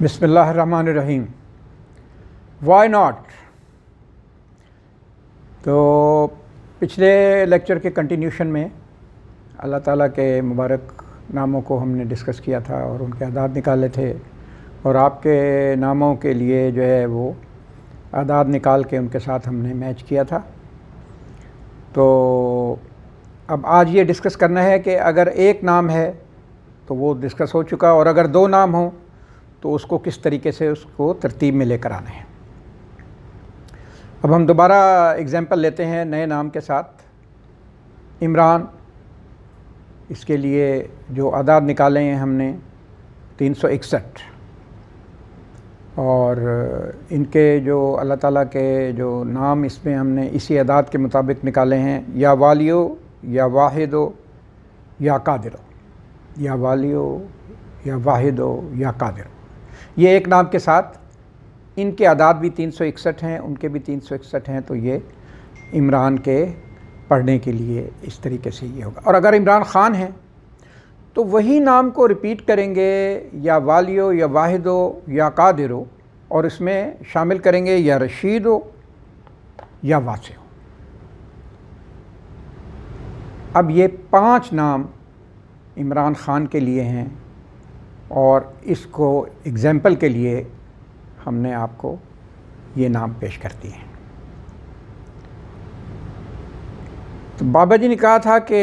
बिस्मिल्लाहिर्रहमानिर्रहीम। Why not. तो पिछले लेक्चर के कंटिन्यूशन में अल्लाह ताला के मुबारक नामों को हमने डिस्कस किया था और उनके आदाद निकाले थे, और आपके नामों के लिए जो है वो आदाद निकाल के उनके साथ हमने मैच किया था। तो अब आज ये डिस्कस करना है कि अगर एक नाम है तो वो डिस्कस हो चुका, और अगर दो नाम हो तो उसको किस तरीके से उसको तरतीब में लेकर आना है। अब हम दोबारा एग्जांपल लेते हैं नए नाम के साथ। इमरान, इसके लिए जो आदाद निकाले हैं हमने 361, और इनके जो अल्लाह ताला के जो नाम इसमें हमने इसी आदाद के मुताबिक निकाले हैं, या वालियो या वाहिदो या कादिरो, या वालियो या वाहिदो या कादिरो। ये एक नाम के साथ इनके आदाद भी 361 हैं, उनके भी 361 हैं। तो ये इमरान के पढ़ने के लिए इस तरीके से ये होगा। और अगर इमरान ख़ान है तो वही नाम को रिपीट करेंगे, या वालियो या वाहिदो या कादिरो, और इसमें शामिल करेंगे या रशीदो या वासियो। अब ये 5 नाम इमरान ख़ान के लिए हैं, और इसको एग्ज़ाम्पल के लिए हमने आपको ये नाम पेश कर दिए हैं। तो बाबा जी ने कहा था कि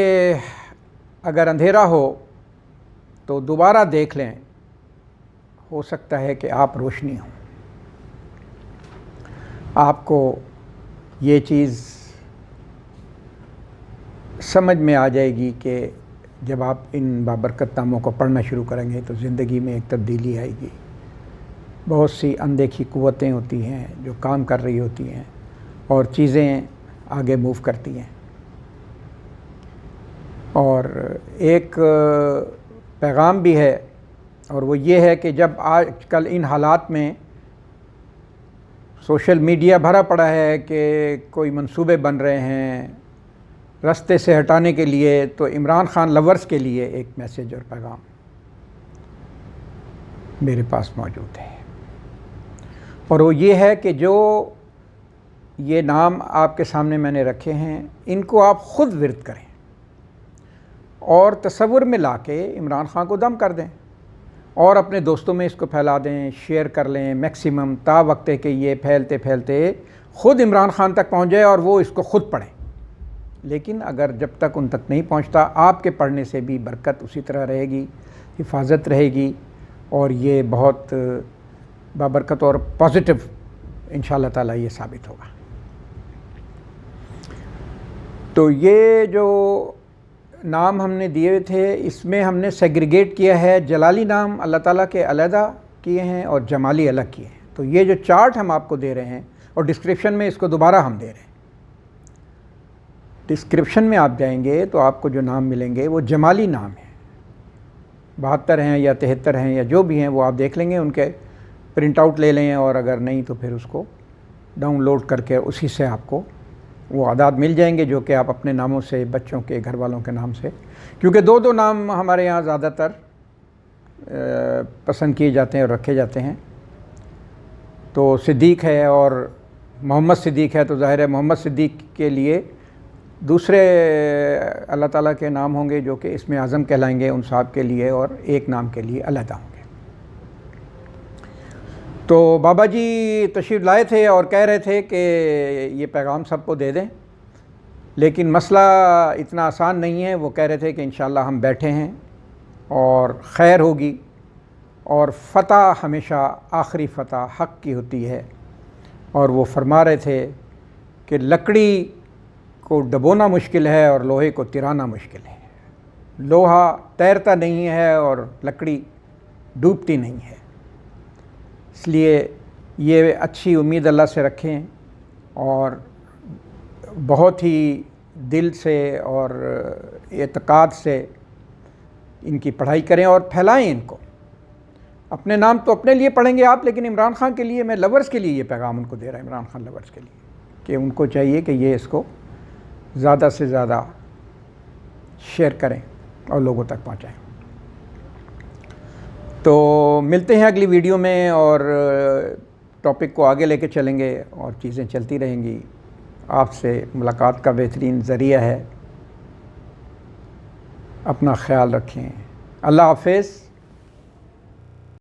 अगर अंधेरा हो तो दोबारा देख लें, हो सकता है कि आप रोशनी हो। आपको ये चीज़ समझ में आ जाएगी कि जब आप इन बाबरकत नामों को पढ़ना शुरू करेंगे तो ज़िंदगी में एक तब्दीली आएगी। बहुत सी अनदेखी क़ुव्वतें होती हैं जो काम कर रही होती हैं और चीज़ें आगे मूव करती हैं। और एक पैगाम भी है, और वो ये है कि जब आजकल इन हालात में सोशल मीडिया भरा पड़ा है कि कोई मंसूबे बन रहे हैं रास्ते से हटाने के लिए, तो इमरान ख़ान लवर्स के लिए एक मैसेज और पैगाम मेरे पास मौजूद है। और वो ये है कि जो ये नाम आपके सामने मैंने रखे हैं, इनको आप ख़ुद विर्द करें और तसव्वुर में लाके इमरान ख़ान को दम कर दें, और अपने दोस्तों में इसको फैला दें, शेयर कर लें मैक्सिमम, ता वक्त है कि ये फैलते फैलते ख़ुद इमरान ख़ान तक पहुँच जाए और वो इसको ख़ुद पढ़ें। लेकिन अगर जब तक उन तक नहीं पहुंचता, आपके पढ़ने से भी बरकत उसी तरह रहेगी, हिफाजत रहेगी, और ये बहुत बाबरकत और पॉजिटिव इंशाअल्लाह ताला ये साबित होगा। तो ये जो नाम हमने दिए थे, इसमें हमने सेग्रीगेट किया है। जलाली नाम अल्लाह ताला के अलहदा किए हैं और जमाली अलग किए हैं। तो ये जो चार्ट हम आपको दे रहे हैं, और डिस्क्रिप्शन में इसको दोबारा हम दे रहे हैं। डिस्क्रिप्शन में आप जाएंगे तो आपको जो नाम मिलेंगे वो जमाली नाम है। 72 हैं या 73 हैं या जो भी हैं, वो आप देख लेंगे, उनके प्रिंट आउट ले लें, और अगर नहीं तो फिर उसको डाउनलोड करके उसी से आपको वो आदाद मिल जाएंगे जो कि आप अपने नामों से, बच्चों के, घर वालों के नाम से, क्योंकि दो नाम हमारे यहाँ ज़्यादातर पसंद किए जाते हैं और रखे जाते हैं। तो सिद्दीक है और मोहम्मद सिद्दीक है, तो ज़ाहिर है मोहम्मद सिद्दीक के लिए दूसरे अल्लाह ताला के नाम होंगे जो कि इसमें आज़म कहलाएंगे, उन साहब के लिए, और एक नाम के लिए अलहदा होंगे। तो बाबा जी तशरीफ़ लाए थे और कह रहे थे कि ये पैगाम सबको दे दें, लेकिन मसला इतना आसान नहीं है। वो कह रहे थे कि इंशाअल्लाह हम बैठे हैं और खैर होगी, और फ़तह हमेशा आखिरी फ़तह हक़ की होती है। और वो फरमा रहे थे कि लकड़ी को डबोना मुश्किल है और लोहे को तिराना मुश्किल है। लोहा तैरता नहीं है और लकड़ी डूबती नहीं है। इसलिए ये अच्छी उम्मीद अल्लाह से रखें, और बहुत ही दिल से और एतक़ाद से इनकी पढ़ाई करें और फैलाएं इनको। अपने नाम तो अपने लिए पढ़ेंगे आप, लेकिन इमरान ख़ान के लिए, मैं लवर्स के लिए ये पैगाम उनको दे रहा है, इमरान ख़ान लवर्स के लिए, कि उनको चाहिए कि ये इसको ज़्यादा से ज़्यादा शेयर करें और लोगों तक पहुँचाएँ। تو ملتے ہیں اگلی ویڈیو میں، اور ٹاپک کو آگے لے کے چلیں گے اور چیزیں چلتی رہیں گی۔ آپ سے ملاقات کا بہترین ذریعہ ہے۔ اپنا خیال رکھیں۔ اللہ حافظ۔